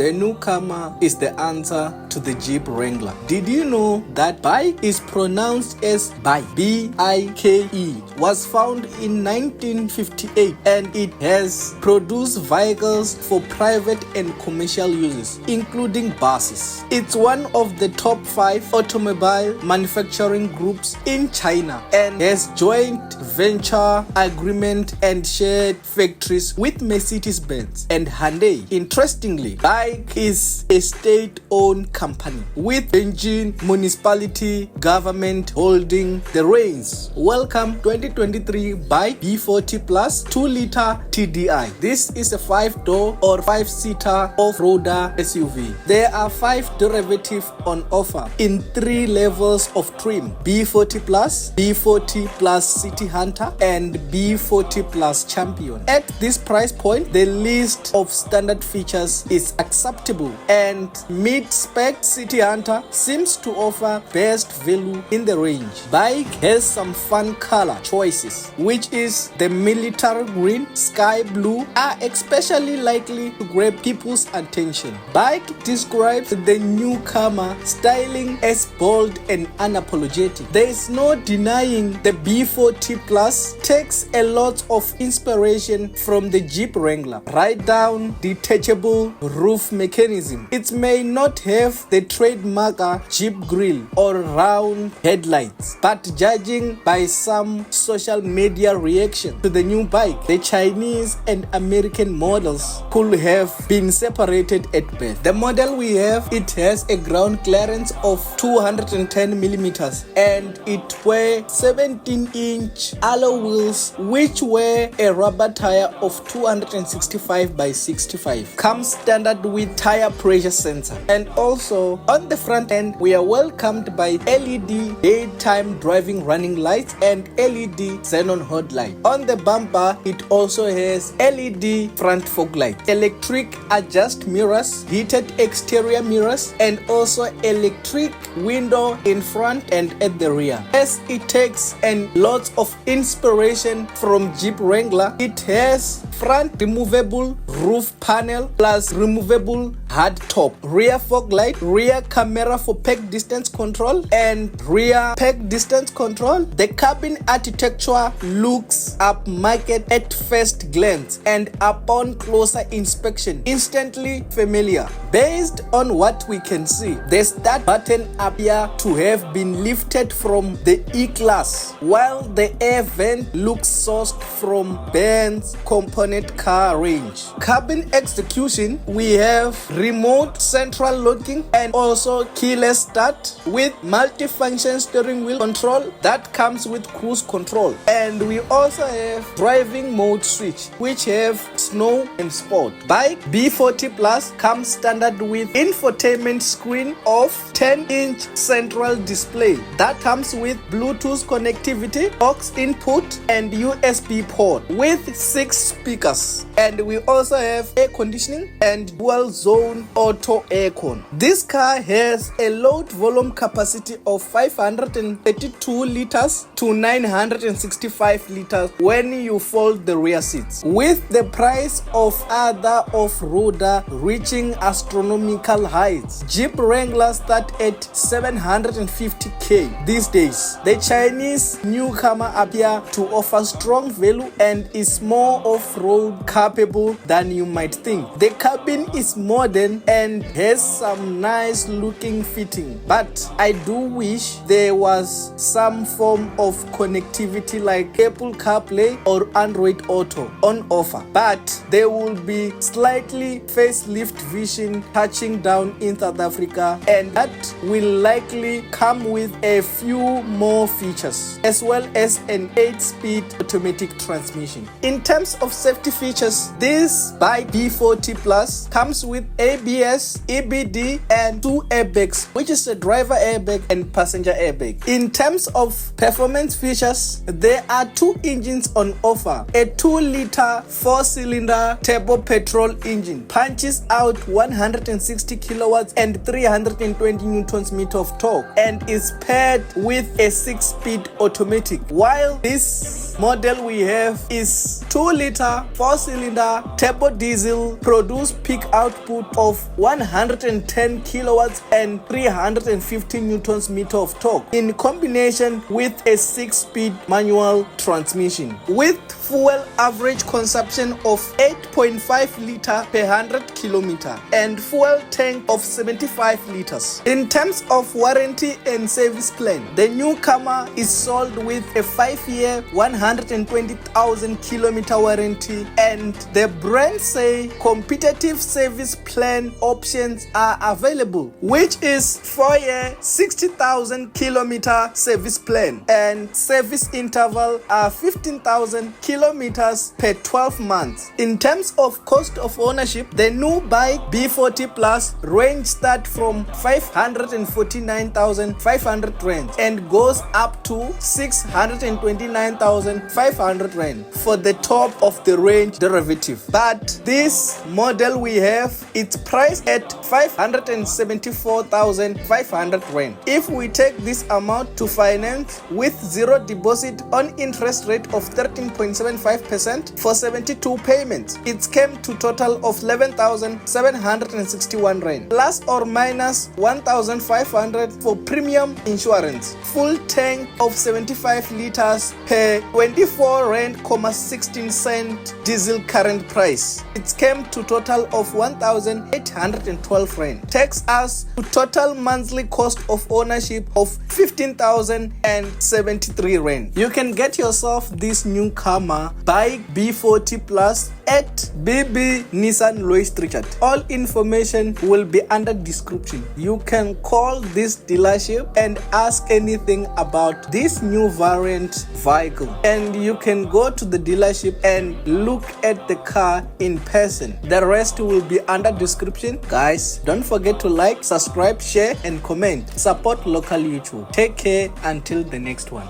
The newcomer is the answer to the Jeep Wrangler. Did you know that BAIC is pronounced as BAIC, B-I-K-E, was found in 1958 and it has produced vehicles for private and commercial uses, including buses. It's one of the top 5 automobile manufacturing groups in China and has joint venture agreement and shared factories with Mercedes-Benz and Hyundai. Interestingly, BAIC is a state-owned company with Beijing Municipality Government holding the reins. Welcome 2023 BAIC B40 Plus 2-liter TDI. This is a 5-door or 5-seater off-roader SUV. There are 5 derivatives on offer in 3 levels of trim: B40 Plus, B40 Plus City Hunter, and B40 Plus Champion. At this price point, the list of standard features is acceptable, and mid-spec City Hunter seems to offer best value in the range. BAIC has some fun color choices, which is the military green, sky blue, are especially likely to grab people's attention. BAIC describes the newcomer styling as bold and unapologetic. There is no denying the B40 Plus takes a lot of inspiration from the Jeep Wrangler. Right down detachable roof mechanism. It may not have the trademark Jeep grille or round headlights, but judging by some social media reaction to the new BAIC, the Chinese and American models could have been separated at birth. The model we have, it has a ground clearance of 210 millimeters and it wears 17-inch alloy wheels, which wear a rubber tire of 265 by 65. Comes standard with tire pressure sensor, and also on the front end we are welcomed by LED daytime driving running lights and LED xenon headlight. On the bumper it also has LED front fog light, electric adjust mirrors, heated exterior mirrors, and also electric window in front and at the rear. As it takes and lots of inspiration from Jeep Wrangler, it has front removable roof panel plus removable hard top, rear fog light, rear camera for park distance control and rear park distance control. The cabin architecture looks upmarket at first glance and upon closer inspection instantly familiar. Based on what we can see, the start button appears to have been lifted from the E-Class, while the air vent looks sourced from Benz component car range. Cabin execution, we have remote central locking and also keyless start with multi-function steering wheel control that comes with cruise control, and we also have driving mode switch which have snow and sport. BAIC B40 Plus comes standard with infotainment screen of 10-inch central display that comes with Bluetooth connectivity, aux input, and USB port with 6 speakers, and we also have air conditioning and dual zone auto aircon. This car has a load volume capacity of 532 liters to 965 liters when you fold the rear seats, with the price of other off-roader reaching astronomical heights. Jeep Wrangler start at 750k these days. The Chinese newcomer appear to offer strong value and is more off-road capable than you might think. The cabin is modern and has some nice looking fitting, but I do wish there was some form of connectivity like Apple CarPlay or Android Auto on offer, but there will be slightly facelift vision touching down in South Africa, and that will likely come with a few more features as well as an 8-speed automatic transmission. In terms of safety features, this BAIC B40 Plus comes with ABS, EBD, and 2 airbags, which is a driver airbag and passenger airbag. In terms of performance features, there are 2 engines on offer. A 2-liter 4-cylinder turbo petrol engine punches out 160 kilowatts and 320 newtons meter of torque and is paired with a 6-speed automatic, while this model we have is 2-liter 4-cylinder turbodiesel, produce peak output of 110 kilowatts and 350 newtons meter of torque in combination with a 6-speed manual transmission with fuel average consumption of 8.5 liter per 100 kilometer and fuel tank of 75 liters. In terms of warranty and service plan, the newcomer is sold with a 5-year 120,000 kilometer warranty, and the brand say competitive service plan options are available, which is 4-year 60,000 kilometer service plan and service interval are 15,000 kilometers per 12 months. In terms of cost of ownership, the new BAIC B40 Plus range start from 549,500 rand and goes up to 629,500 rand for the top of the range derivative. But this model we have, it's priced at 574,500 rand. If we take this amount to finance with zero deposit on interest rate of 13.75% for 72 payments, it came to total of 11,761 rand plus or minus 1,500 for premium insurance, full tank of 75 liters per 24 rand, 16 cent diesel current price. It came to total of 1,812 rand. Takes us to total monthly cost of ownership of 15,073 rand. You can get yourself this newcomer BAIC B40 Plus at BB Nissan Louis Richard. All information will be under description. You can call this dealership and ask anything about this new variant vehicle, and you can go to the dealership and look at the car in person. The rest will be under description. Guys, don't forget to like, subscribe, share and comment. Support local YouTube. Take care until the next one.